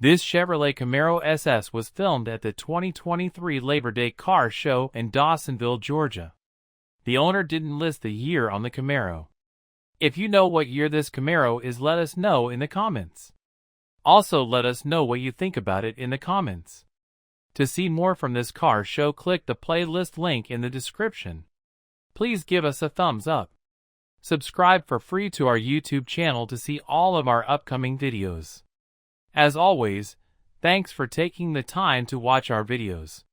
This Chevrolet Camaro SS was filmed at the 2023 Labor Day Car Show in Dawsonville, Georgia. The owner didn't list the year on the Camaro. If you know what year this Camaro is, let us know in the comments. Also, let us know what you think about it in the comments. To see more from this car show, click the playlist link in the description. Please give us a thumbs up. Subscribe for free to our YouTube channel to see all of our upcoming videos. As always, thanks for taking the time to watch our videos.